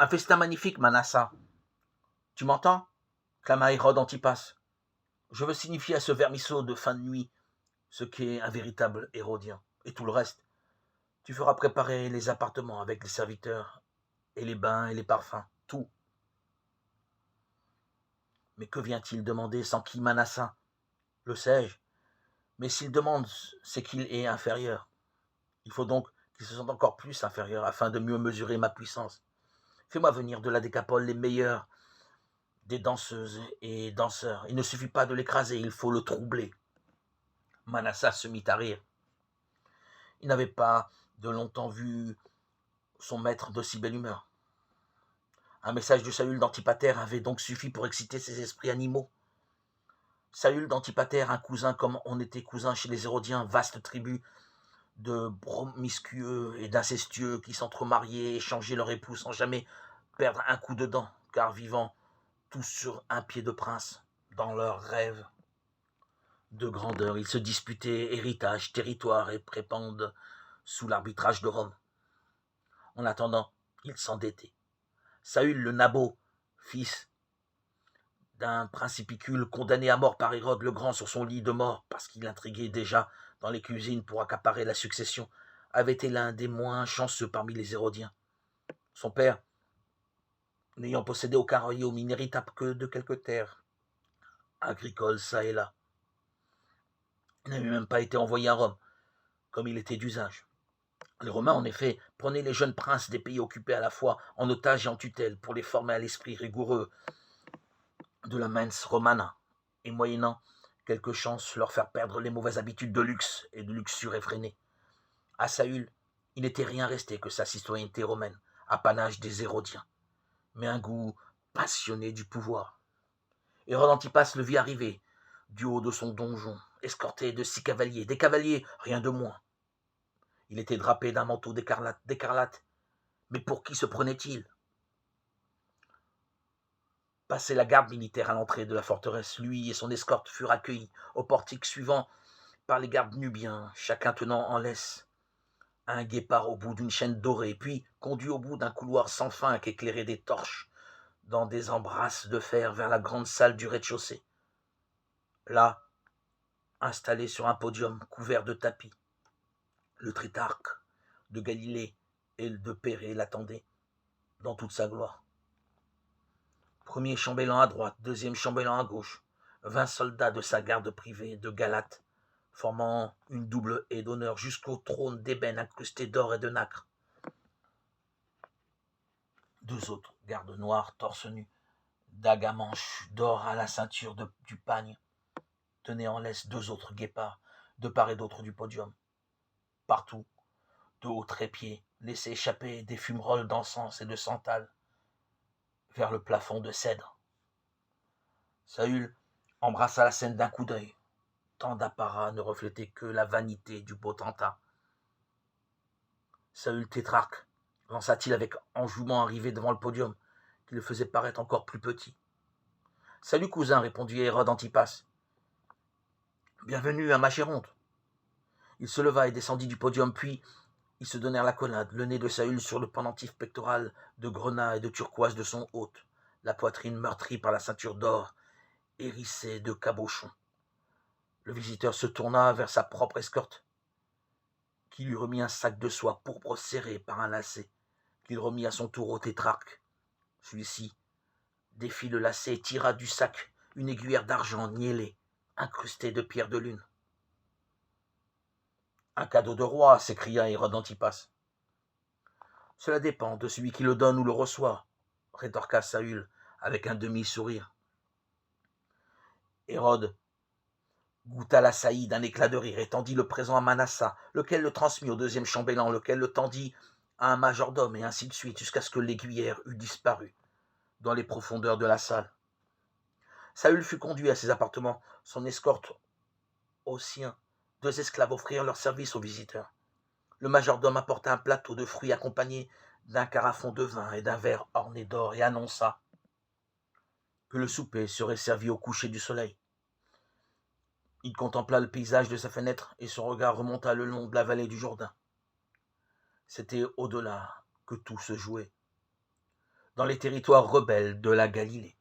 Un festin magnifique, Manasseh. Tu m'entends? Clama Hérode Antipas. Je veux signifier à ce vermisseau de fin de nuit ce qu'est un véritable Hérodien. Et tout le reste. Tu feras préparer les appartements avec les serviteurs, et les bains et les parfums, tout. Mais que vient-il demander sans qui, Manasseh? Le sais-je. Mais s'il demande, c'est qu'il est inférieur. Il faut donc qu'il se sente encore plus inférieur afin de mieux mesurer ma puissance. Fais-moi venir de la Décapole les meilleurs des danseuses et danseurs. Il ne suffit pas de l'écraser, il faut le troubler. Manasseh se mit à rire. Il n'avait pas de longtemps vu son maître de si belle humeur. Un message de Saül d'Antipater avait donc suffi pour exciter ses esprits animaux. Saül d'Antipater, un cousin comme on était cousin chez les Hérodiens, vaste tribu de promiscueux et d'incestueux qui s'entremariaient et échangeaient leur époux sans jamais perdre un coup de dent, car vivant tous sur un pied de prince, dans leurs rêves de grandeur, ils se disputaient héritage, territoire et prépendent sous l'arbitrage de Rome. En attendant, ils s'endettaient. Saül le Nabot, fils d'un principicule condamné à mort par Hérode le Grand sur son lit de mort parce qu'il intriguait déjà dans les cuisines pour accaparer la succession, avait été l'un des moins chanceux parmi les Hérodiens. Son père, n'ayant possédé aucun royaume, il n'héritable que de quelques terres agricoles çà et là. Il n'avait même pas été envoyé à Rome, comme il était d'usage. Les Romains, en effet, prenaient les jeunes princes des pays occupés à la fois en otage et en tutelle pour les former à l'esprit rigoureux de la mens romana, et moyennant quelque chance leur faire perdre les mauvaises habitudes de luxe et de luxure effrénée. À Saül, il n'était rien resté que sa citoyenneté romaine, apanage des Hérodiens, mais un goût passionné du pouvoir. Hérode Antipas le vit arriver, du haut de son donjon, escorté de 6 cavaliers, des cavaliers, rien de moins. Il était drapé d'un manteau d'écarlate, mais pour qui se prenait-il? Passé la garde militaire à l'entrée de la forteresse, lui et son escorte furent accueillis au portique suivant par les gardes nubiens, chacun tenant en laisse un guépard au bout d'une chaîne dorée, puis conduits au bout d'un couloir sans fin qu'éclairaient des torches dans des embrasses de fer vers la grande salle du rez-de-chaussée. Là, installé sur un podium couvert de tapis, le tritarque de Galilée et de Pérée l'attendait dans toute sa gloire. Premier chambellan à droite, deuxième chambellan à gauche, 20 soldats de sa garde privée de Galate, formant une double haie d'honneur jusqu'au trône d'ébène incrusté d'or et de nacre. 2 autres gardes noirs, torse nu, dague à manche d'or à la ceinture du pagne, tenaient en laisse 2 autres guépards, de part et d'autre du podium. Partout, de hauts trépieds laissaient échapper des fumerolles d'encens et de santal vers le plafond de cèdre. Saül embrassa la scène d'un coup d'œil. Tant d'apparat ne reflétait que la vanité du potentat. Saül tétrarque, lança-t-il avec enjouement arrivé devant le podium, qui le faisait paraître encore plus petit. Salut cousin, répondit Hérode Antipas. Bienvenue à Machéronte. Il se leva et descendit du podium, puis ils se donnèrent l'accolade, le nez de Saül sur le pendentif pectoral de grenat et de turquoise de son hôte, la poitrine meurtrie par la ceinture d'or, hérissée de cabochons. Le visiteur se tourna vers sa propre escorte, qui lui remit un sac de soie pourpre serré par un lacet, qu'il remit à son tour au tétrarque. Celui-ci défit le lacet et tira du sac une aiguillère d'argent niellée, incrustée de pierres de lune. Un cadeau de roi, s'écria Hérode Antipas. Cela dépend de celui qui le donne ou le reçoit, rétorqua Saül avec un demi-sourire. Hérode goûta la saillie d'un éclat de rire et tendit le présent à Manasseh, lequel le transmit au deuxième chambellan, lequel le tendit à un majordome, et ainsi de suite, jusqu'à ce que l'aiguillère eût disparu dans les profondeurs de la salle. Saül fut conduit à ses appartements, son escorte au sien. 2 esclaves offrirent leur service aux visiteurs. Le majordome apporta un plateau de fruits accompagné d'un carafon de vin et d'un verre orné d'or et annonça que le souper serait servi au coucher du soleil. Il contempla le paysage de sa fenêtre et son regard remonta le long de la vallée du Jourdain. C'était au-delà que tout se jouait. dans les territoires rebelles de la Galilée.